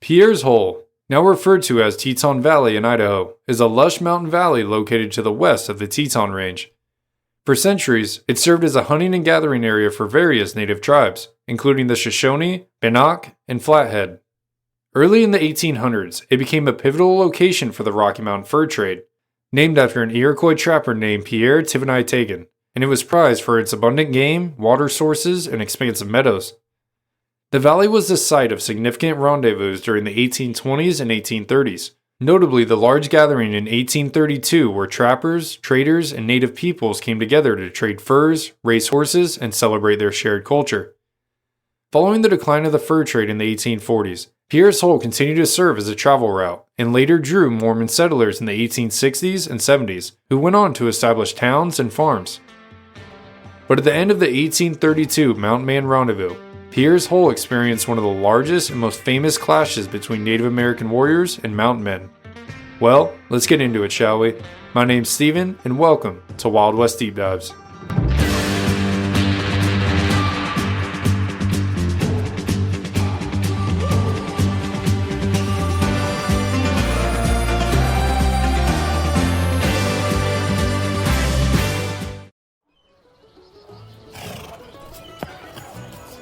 Pierre's Hole, now referred to as Teton Valley in Idaho, is a lush mountain valley located to the west of the Teton Range. For centuries, it served as a hunting and gathering area for various native tribes, including the Shoshone, Bannock, and Flathead. Early in the 1800s, it became a pivotal location for the Rocky Mountain fur trade, named after an Iroquois trapper named Pierre Tegan, and it was prized for its abundant game, water sources, and expansive meadows. The valley was the site of significant rendezvous during the 1820s and 1830s, notably the large gathering in 1832 where trappers, traders, and native peoples came together to trade furs, race horses, and celebrate their shared culture. Following the decline of the fur trade in the 1840s, Pierre's Hole continued to serve as a travel route and later drew Mormon settlers in the 1860s and 70s who went on to establish towns and farms. But at the end of the 1832 Mountain Man Rendezvous, Pierre's Hole experienced one of the largest and most famous clashes between Native American warriors and mountain men. Well, let's get into it, shall we? My name's Steven, and welcome to Wild West Deep Dives.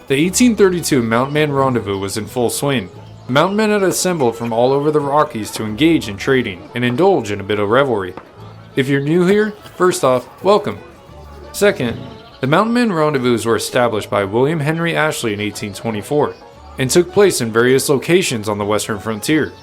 The 1832 Mountain Man Rendezvous was in full swing. Mountain men had assembled from all over the Rockies to engage in trading and indulge in a bit of revelry. If you're new here, first off, welcome. Second, the Mountain Man Rendezvous were established by William Henry Ashley in 1824 and took place in various locations on the western frontier.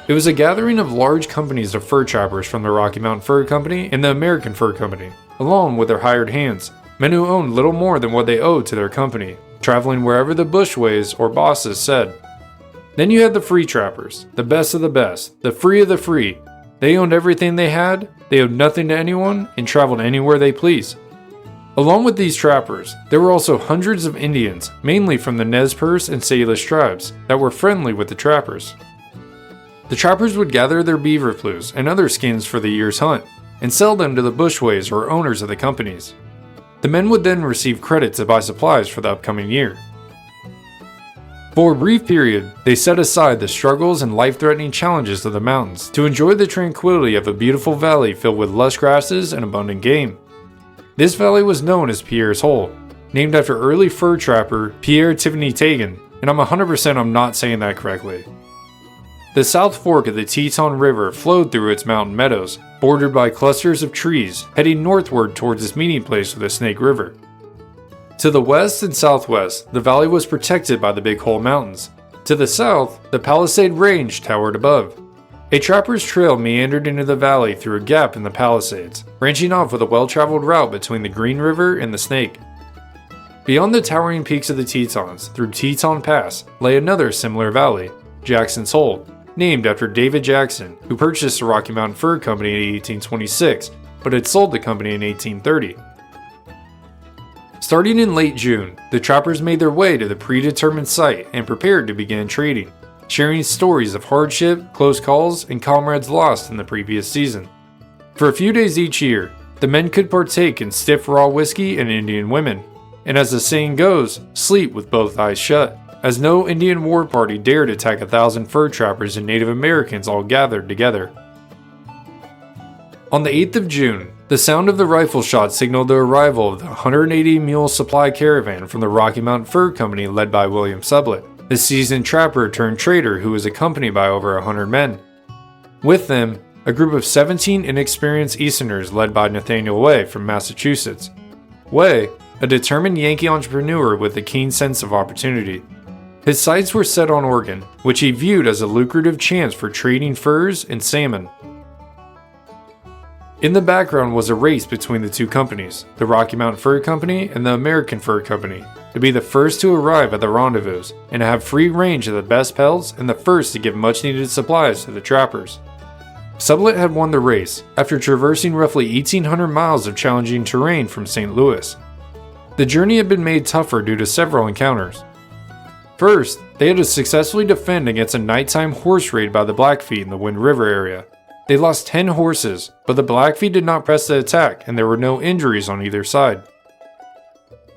It was a gathering of large companies of fur trappers from the Rocky Mountain Fur Company and the American Fur Company, along with their hired hands, men who owned little more than what they owed to their company, traveling wherever the bushways or bosses said. Then you had the free trappers, the best of the best, the free of the free. They owned everything they had, they owed nothing to anyone, and traveled anywhere they pleased. Along with these trappers, there were also hundreds of Indians, mainly from the Nez Perce and Salish tribes, that were friendly with the trappers. The trappers would gather their beaver plumes and other skins for the year's hunt, and sell them to the bushways or owners of the companies. The men would then receive credit to buy supplies for the upcoming year. For a brief period, they set aside the struggles and life-threatening challenges of the mountains to enjoy the tranquility of a beautiful valley filled with lush grasses and abundant game. This valley was known as Pierre's Hole, named after early fur trapper Pierre Tegan, and I'm 100% I'm not saying that correctly. The South Fork of the Teton River flowed through its mountain meadows, bordered by clusters of trees, heading northward towards its meeting place with the Snake River. To the west and southwest, the valley was protected by the Big Hole Mountains. To the south, the Palisade Range towered above. A trapper's trail meandered into the valley through a gap in the Palisades, branching off with a well-traveled route between the Green River and the Snake. Beyond the towering peaks of the Tetons, through Teton Pass, lay another similar valley, Jackson's Hole, named after David Jackson, who purchased the Rocky Mountain Fur Company in 1826, but had sold the company in 1830. Starting in late June, the trappers made their way to the predetermined site and prepared to begin trading, sharing stories of hardship, close calls, and comrades lost in the previous season. For a few days each year, the men could partake in stiff raw whiskey and Indian women, and as the saying goes, sleep with both eyes shut, as no Indian war party dared attack 1,000 fur trappers and Native Americans all gathered together. On the 8th of June, the sound of the rifle shot signaled the arrival of the 180-mule supply caravan from the Rocky Mountain Fur Company led by William Sublette, the seasoned trapper turned trader who was accompanied by over 100 men. With them, a group of 17 inexperienced Easterners led by Nathaniel Wyeth from Massachusetts. Wyeth, a determined Yankee entrepreneur with a keen sense of opportunity. His sights were set on Oregon, which he viewed as a lucrative chance for trading furs and salmon. In the background was a race between the two companies, the Rocky Mountain Fur Company and the American Fur Company, to be the first to arrive at the rendezvous and to have free range of the best pelts and the first to give much needed supplies to the trappers. Sublette had won the race after traversing roughly 1,800 miles of challenging terrain from St. Louis. The journey had been made tougher due to several encounters. First, they had to successfully defend against a nighttime horse raid by the Blackfeet in the Wind River area. They lost 10 horses, but the Blackfeet did not press the attack and there were no injuries on either side.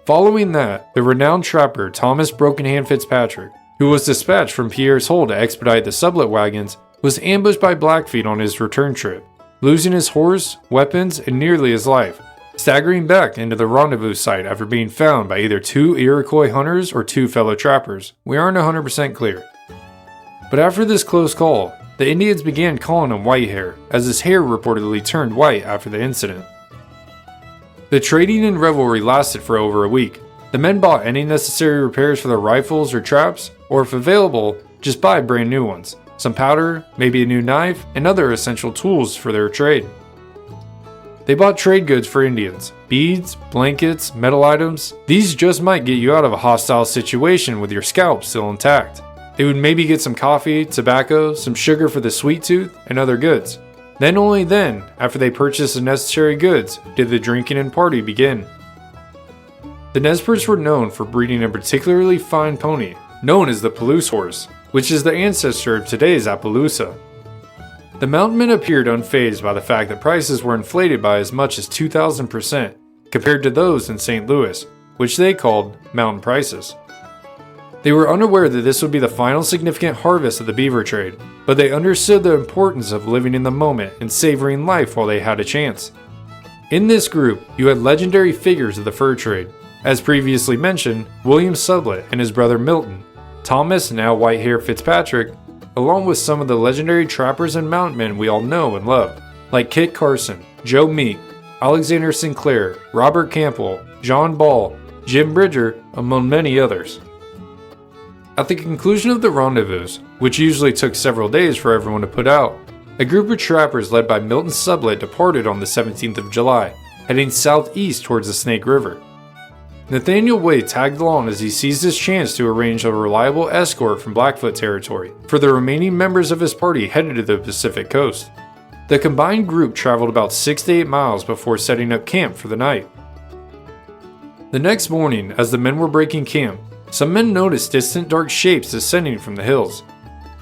Following that, the renowned trapper Thomas Broken Hand Fitzpatrick, who was dispatched from Pierre's hole to expedite the Sublette wagons, was ambushed by Blackfeet on his return trip, losing his horse, weapons, and nearly his life, staggering back into the rendezvous site after being found by either 2 Iroquois hunters or 2 fellow trappers. We aren't 100% clear. But after this close call, the Indians began calling him Whitehair, as his hair reportedly turned white after the incident. The trading and revelry lasted for over a week. The men bought any necessary repairs for their rifles or traps, or if available, just buy brand new ones, some powder, maybe a new knife, and other essential tools for their trade. They bought trade goods for Indians, beads, blankets, metal items. These just might get you out of a hostile situation with your scalp still intact. They would maybe get some coffee, tobacco, some sugar for the sweet tooth, and other goods. Then only then, after they purchased the necessary goods, did the drinking and party begin. The Nez Perce were known for breeding a particularly fine pony, known as the Palouse horse, which is the ancestor of today's Appaloosa. The mountain men appeared unfazed by the fact that prices were inflated by as much as 2,000% compared to those in St. Louis, which they called mountain prices. They were unaware that this would be the final significant harvest of the beaver trade, but they understood the importance of living in the moment and savoring life while they had a chance. In this group, you had legendary figures of the fur trade. As previously mentioned, William Sublette and his brother Milton, Thomas, now Whitehair Fitzpatrick, along with some of the legendary trappers and mountain men we all know and love, like Kit Carson, Joe Meek, Alexander Sinclair, Robert Campbell, John Ball, Jim Bridger, among many others. At the conclusion of the rendezvous, which usually took several days for everyone to put out, a group of trappers led by Milton Sublette departed on the 17th of July, heading southeast towards the Snake River. Nathaniel Wyeth tagged along as he seized his chance to arrange a reliable escort from Blackfoot territory for the remaining members of his party headed to the Pacific coast. The combined group traveled about 6 to 8 miles before setting up camp for the night. The next morning, as the men were breaking camp, some men noticed distant dark shapes descending from the hills.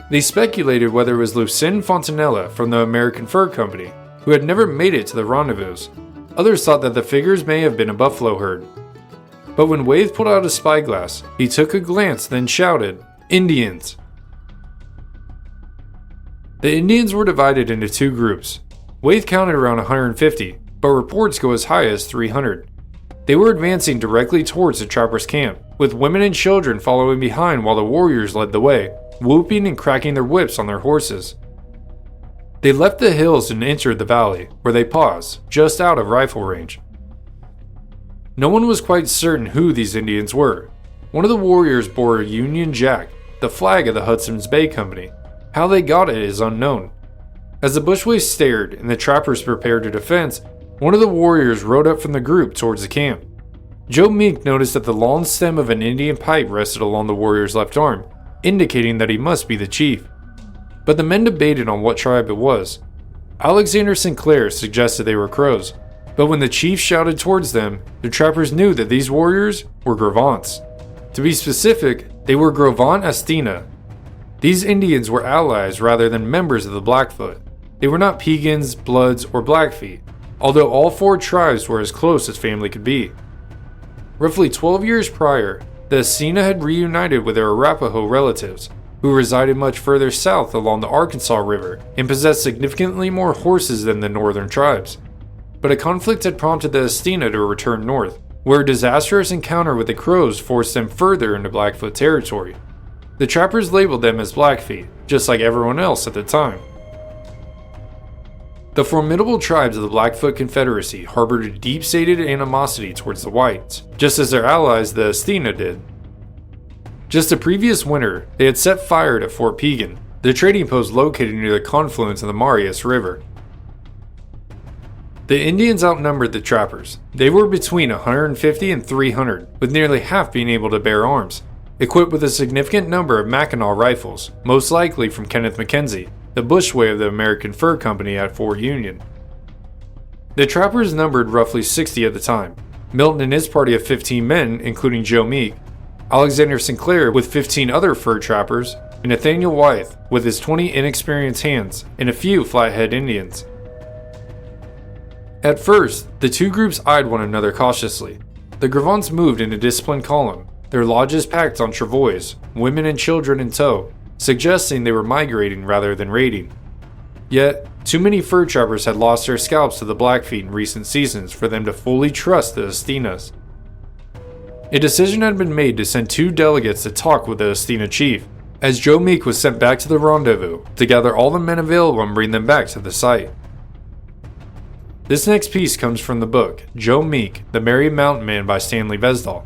They speculated whether it was Lucien Fontanella from the American Fur Company, who had never made it to the rendezvous. Others thought that the figures may have been a buffalo herd. But when Wyeth pulled out a spyglass, he took a glance, then shouted, "Indians!" The Indians were divided into 2 groups. Wyeth counted around 150, but reports go as high as 300. They were advancing directly towards the trappers' camp, with women and children following behind while the warriors led the way, whooping and cracking their whips on their horses. They left the hills and entered the valley, where they paused, just out of rifle range. No one was quite certain who these Indians were. One of the warriors bore a Union Jack, the flag of the Hudson's Bay Company. How they got it is unknown. As the bushways stared and the trappers prepared to defend, one of the warriors rode up from the group towards the camp. Joe Meek noticed that the long stem of an Indian pipe rested along the warrior's left arm, indicating that he must be the chief. But the men debated on what tribe it was. Alexander Sinclair suggested they were Crows, but when the chief shouted towards them, the trappers knew that these warriors were Gros Ventres. To be specific, they were Gros Ventre Astinas. These Indians were allies rather than members of the Blackfoot. They were not Piegans, Bloods, or Blackfeet, although all 4 tribes were as close as family could be. Roughly 12 years prior, the Astinas had reunited with their Arapaho relatives, who resided much further south along the Arkansas River and possessed significantly more horses than the northern tribes. But a conflict had prompted the Astinas to return north, where a disastrous encounter with the Crows forced them further into Blackfoot territory. The trappers labeled them as Blackfeet, just like everyone else at the time. The formidable tribes of the Blackfoot Confederacy harbored a deep-seated animosity towards the whites, just as their allies the Astinas did. Just the previous winter, they had set fire to Fort Piegan, the trading post located near the confluence of the Marias River. The Indians outnumbered the trappers. They were between 150 and 300, with nearly half being able to bear arms, equipped with a significant number of Mackinaw rifles, most likely from Kenneth Mackenzie, the bushway of the American Fur Company at Fort Union. The trappers numbered roughly 60 at the time. Milton and his party of 15 men, including Joe Meek, Alexander Sinclair with 15 other fur trappers, and Nathaniel Wyeth with his 20 inexperienced hands, and a few Flathead Indians. At first, the 2 groups eyed one another cautiously. The Gros Ventres moved in a disciplined column, their lodges packed on travois, women and children in tow, suggesting they were migrating rather than raiding. Yet, too many fur trappers had lost their scalps to the Blackfeet in recent seasons for them to fully trust the Astinas. A decision had been made to send 2 delegates to talk with the Astina chief, as Joe Meek was sent back to the rendezvous to gather all the men available and bring them back to the site. This next piece comes from the book Joe Meek, The Merry Mountain Man by Stanley Vesdal.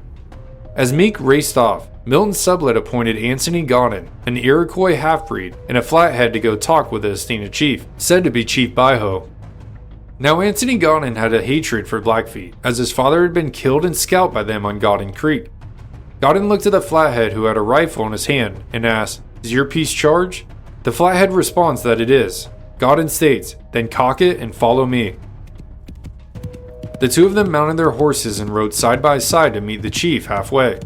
As Meek raced off, Milton Sublette appointed Antoine Godin, an Iroquois half-breed, and a Flathead to go talk with the Astina chief, said to be Chief Biho. Now Antoine Godin had a hatred for Blackfeet, as his father had been killed and scalped by them on Godin Creek. Godin looked at the Flathead who had a rifle in his hand and asked, "Is your piece charged?" The Flathead responds that it is. Godin states, "Then cock it and follow me." The 2 of them mounted their horses and rode side by side to meet the chief halfway.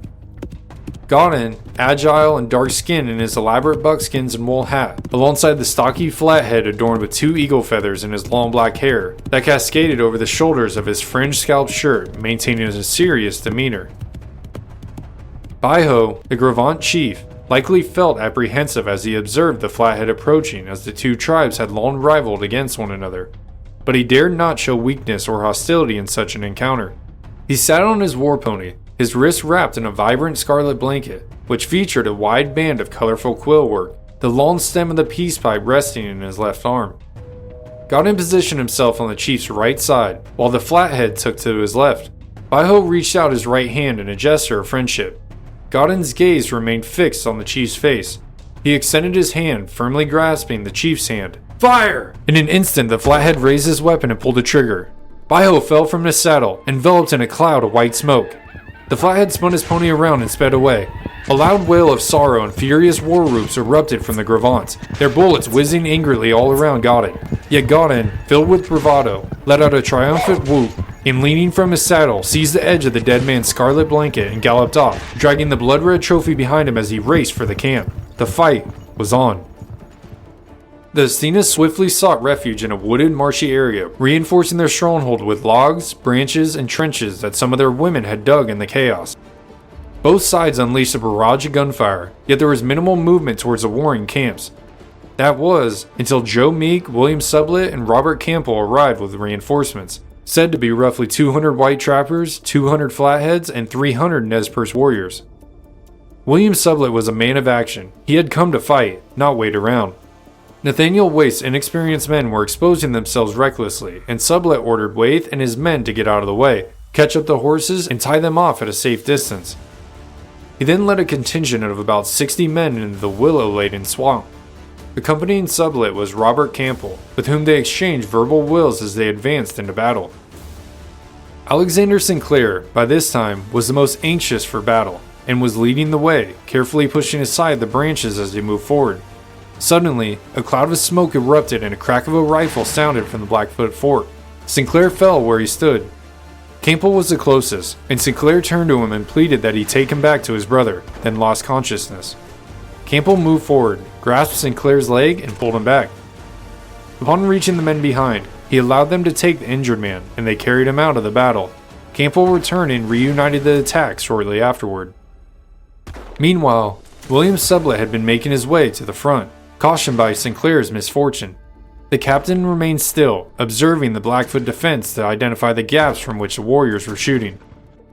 Godin, agile and dark-skinned in his elaborate buckskins and wool hat, alongside the stocky Flathead adorned with 2 eagle feathers in his long black hair that cascaded over the shoulders of his fringed scalp shirt, maintaining a serious demeanor. Biho, the Gros Ventre chief, likely felt apprehensive as he observed the Flathead approaching, as the 2 tribes had long rivaled against one another. But he dared not show weakness or hostility in such an encounter. He sat on his war pony, his wrists wrapped in a vibrant scarlet blanket, which featured a wide band of colorful quill work, the long stem of the peace pipe resting in his left arm. Godin positioned himself on the chief's right side, while the Flathead took to his left. Biho reached out his right hand in a gesture of friendship. Godin's gaze remained fixed on the chief's face. He extended his hand, firmly grasping the chief's hand. Fire! In an instant, the Flathead raised his weapon and pulled the trigger. Biho fell from his saddle, enveloped in a cloud of white smoke. The Flathead spun his pony around and sped away. A loud wail of sorrow and furious war whoops erupted from the Gros Ventre, their bullets whizzing angrily all around Godin. Yet Godin, filled with bravado, let out a triumphant whoop, and leaning from his saddle, seized the edge of the dead man's scarlet blanket and galloped off, dragging the blood-red trophy behind him as he raced for the camp. The fight was on. The Astinas swiftly sought refuge in a wooded, marshy area, reinforcing their stronghold with logs, branches, and trenches that some of their women had dug in the chaos. Both sides unleashed a barrage of gunfire, yet there was minimal movement towards the warring camps. That was, until Joe Meek, William Sublette, and Robert Campbell arrived with reinforcements, said to be roughly 200 white trappers, 200 Flatheads, and 300 Nez Perce warriors. William Sublette was a man of action. He had come to fight, not wait around. Nathaniel Wyeth's inexperienced men were exposing themselves recklessly, and Sublette ordered Wyeth and his men to get out of the way, catch up the horses, and tie them off at a safe distance. He then led a contingent of about 60 men into the willow-laden swamp. Accompanying Sublette was Robert Campbell, with whom they exchanged verbal wills as they advanced into battle. Alexander Sinclair, by this time, was the most anxious for battle, and was leading the way, carefully pushing aside the branches as they moved forward. Suddenly, a cloud of smoke erupted and a crack of a rifle sounded from the Blackfoot fort. Sinclair fell where he stood. Campbell was the closest, and Sinclair turned to him and pleaded that he take him back to his brother, then lost consciousness. Campbell moved forward, grasped Sinclair's leg, and pulled him back. Upon reaching the men behind, he allowed them to take the injured man, and they carried him out of the battle. Campbell returned and reunited the attack shortly afterward. Meanwhile, William Sublette had been making his way to the front, cautioned by Sinclair's misfortune. The captain remained still, observing the Blackfoot defense to identify the gaps from which the warriors were shooting.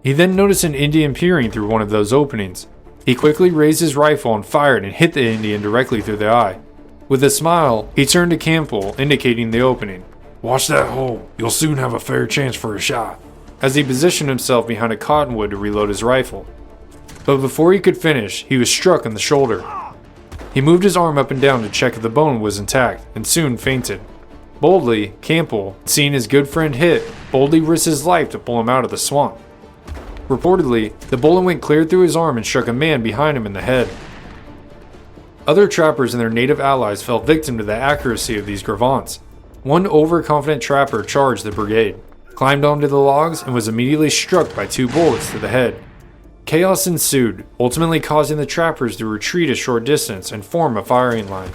He then noticed an Indian peering through one of those openings. He quickly raised his rifle and fired and hit the Indian directly through the eye. With a smile, he turned to Campbell, indicating the opening. "Watch that hole. You'll soon have a fair chance for a shot," as he positioned himself behind a cottonwood to reload his rifle. But before he could finish, he was struck on the shoulder. He moved his arm up and down to check if the bone was intact, and soon fainted. Boldly, Campbell, seeing his good friend hit, boldly risked his life to pull him out of the swamp. Reportedly, the bullet went clear through his arm and struck a man behind him in the head. Other trappers and their native allies fell victim to the accuracy of these Gros Ventres. One overconfident trapper charged the brigade, climbed onto the logs, and was immediately struck by 2 bullets to the head. Chaos ensued, ultimately causing the trappers to retreat a short distance and form a firing line.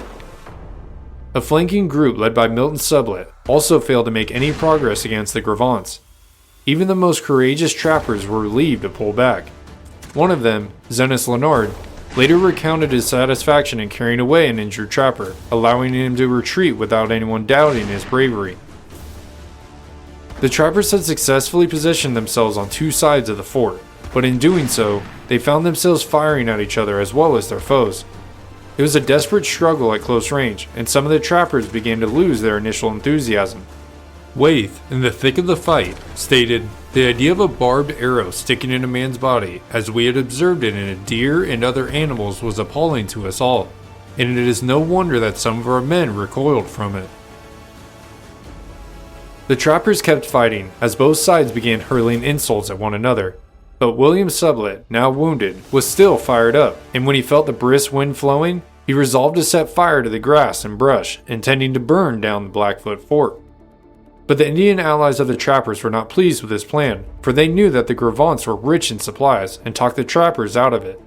A flanking group led by Milton Sublette also failed to make any progress against the Gros Ventres. Even the most courageous trappers were relieved to pull back. One of them, Zenas Leonard, later recounted his satisfaction in carrying away an injured trapper, allowing him to retreat without anyone doubting his bravery. The trappers had successfully positioned themselves on two sides of the fort, but in doing so, they found themselves firing at each other as well as their foes. It was a desperate struggle at close range, and some of the trappers began to lose their initial enthusiasm. Wyeth, in the thick of the fight, stated, "The idea of a barbed arrow sticking in a man's body, as we had observed it in a deer and other animals, was appalling to us all, and it is no wonder that some of our men recoiled from it." The trappers kept fighting, as both sides began hurling insults at one another. But William Sublette, now wounded, was still fired up, and when he felt the brisk wind flowing, he resolved to set fire to the grass and brush, intending to burn down the Blackfoot fort. But the Indian allies of the trappers were not pleased with his plan, for they knew that the Gros Ventres were rich in supplies and talked the trappers out of it.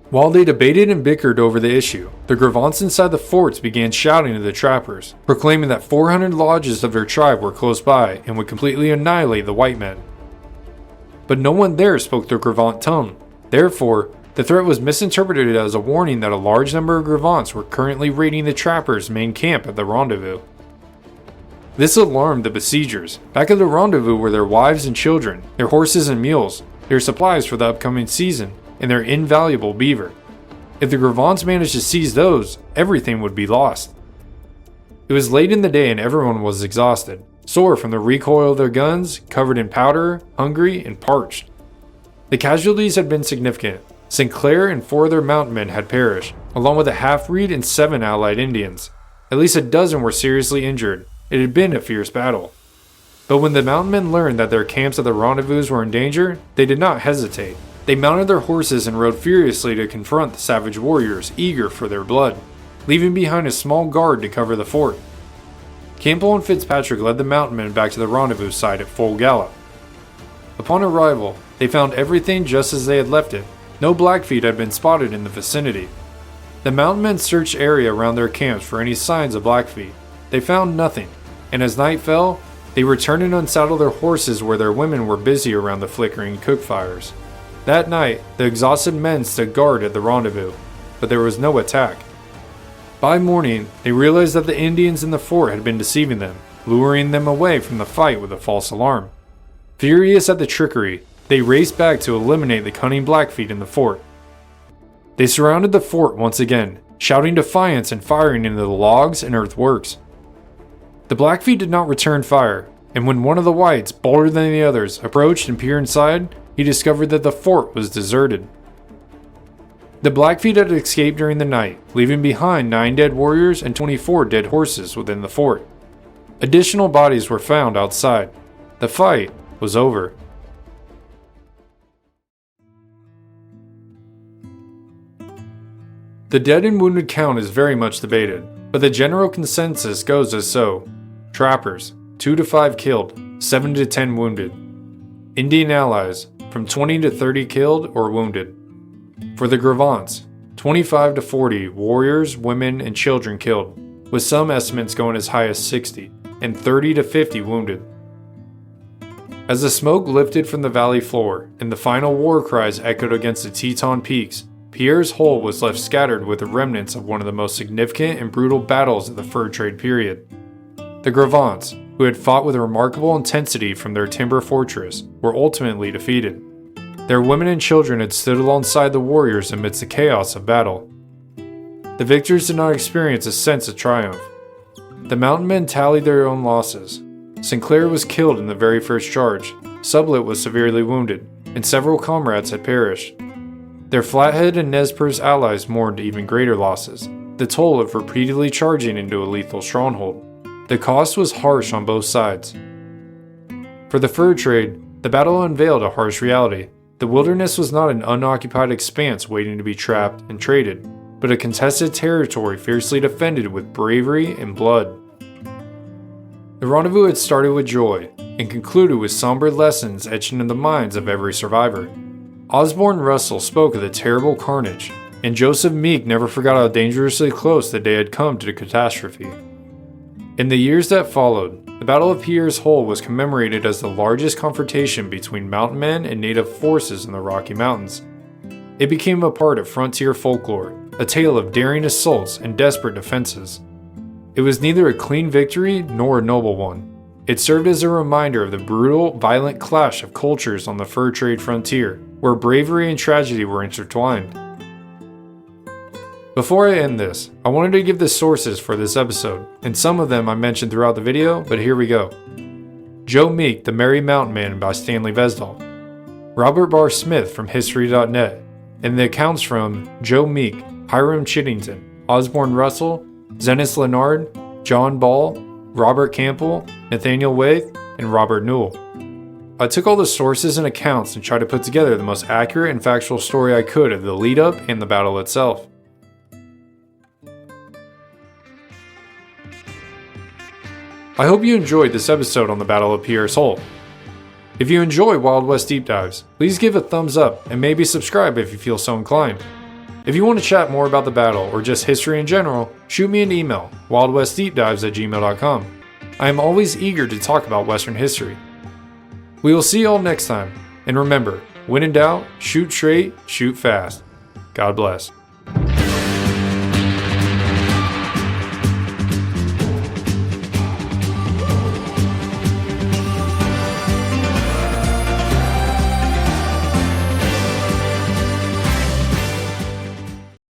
While they debated and bickered over the issue, the Gros Ventres inside the forts began shouting to the trappers, proclaiming that 400 lodges of their tribe were close by and would completely annihilate the white men. But no one there spoke the Gros Ventre tongue. Therefore, the threat was misinterpreted as a warning that a large number of Gros Ventres were currently raiding the trappers' main camp at the rendezvous. This alarmed the besiegers. Back at the rendezvous were their wives and children, their horses and mules, their supplies for the upcoming season, and their invaluable beaver. If the Gros Ventres managed to seize those, everything would be lost. It was late in the day and everyone was exhausted, sore from the recoil of their guns, covered in powder, hungry, and parched. The casualties had been significant. Sinclair and 4 other mountain men had perished, along with a half-breed and 7 allied Indians. At least a dozen were seriously injured. It had been a fierce battle. But when the mountain men learned that their camps at the rendezvous were in danger, they did not hesitate. They mounted their horses and rode furiously to confront the savage warriors eager for their blood, leaving behind a small guard to cover the fort. Campbell and Fitzpatrick led the mountain men back to the rendezvous site at full gallop. Upon arrival, they found everything just as they had left it. No Blackfeet had been spotted in the vicinity. The mountain men searched area around their camps for any signs of Blackfeet. They found nothing, and as night fell, they returned and unsaddled their horses where their women were busy around the flickering cook fires. That night, the exhausted men stood guard at the rendezvous, but there was no attack. By morning, they realized that the Indians in the fort had been deceiving them, luring them away from the fight with a false alarm. Furious at the trickery, they raced back to eliminate the cunning Blackfeet in the fort. They surrounded the fort once again, shouting defiance and firing into the logs and earthworks. The Blackfeet did not return fire, and when one of the whites, bolder than the others, approached and peered inside, he discovered that the fort was deserted. The Blackfeet had escaped during the night, leaving behind 9 dead warriors and 24 dead horses within the fort. Additional bodies were found outside. The fight was over. The dead and wounded count is very much debated, but the general consensus goes as so. Trappers, 2 to 5 killed, 7 to 10 wounded. Indian allies, from 20 to 30 killed or wounded. For the Gros Ventres, 25 to 40 warriors, women, and children killed, with some estimates going as high as 60, and 30 to 50 wounded. As the smoke lifted from the valley floor, and the final war cries echoed against the Teton peaks, Pierre's hull was left scattered with the remnants of one of the most significant and brutal battles of the fur trade period. The Gros Ventres, who had fought with remarkable intensity from their timber fortress, were ultimately defeated. Their women and children had stood alongside the warriors amidst the chaos of battle. The victors did not experience a sense of triumph. The mountain men tallied their own losses. Sinclair was killed in the very first charge, Sublette was severely wounded, and several comrades had perished. Their Flathead and Nez Perce allies mourned even greater losses, the toll of repeatedly charging into a lethal stronghold. The cost was harsh on both sides. For the fur trade, the battle unveiled a harsh reality. The wilderness was not an unoccupied expanse waiting to be trapped and traded, but a contested territory fiercely defended with bravery and blood. The rendezvous had started with joy and concluded with somber lessons etched into the minds of every survivor. Osborne Russell spoke of the terrible carnage, and Joseph Meek never forgot how dangerously close the day had come to the catastrophe. In the years that followed, The Battle of Pierre's Hole was commemorated as the largest confrontation between mountain men and native forces in the Rocky Mountains. It became a part of frontier folklore, a tale of daring assaults and desperate defenses. It was neither a clean victory nor a noble one. It served as a reminder of the brutal, violent clash of cultures on the fur trade frontier, where bravery and tragedy were intertwined. Before I end this, I wanted to give the sources for this episode, and some of them I mentioned throughout the video, but here we go. Joe Meek, The Merry Mountain Man by Stanley Vesdahl. Robert Barr Smith from History.net, and the accounts from Joe Meek, Hiram Chiddington, Osborne Russell, Zenas Leonard, John Ball, Robert Campbell, Nathaniel Wyeth, and Robert Newell. I took all the sources and accounts and tried to put together the most accurate and factual story I could of the lead up and the battle itself. I hope you enjoyed this episode on the Battle of Pierre's Hole. If you enjoy Wild West Deep Dives, please give a thumbs up and maybe subscribe if you feel so inclined. If you want to chat more about the battle or just history in general, shoot me an email, wildwestdeepdives@gmail.com. I am always eager to talk about Western history. We will see you all next time, and remember, when in doubt, shoot straight, shoot fast. God bless.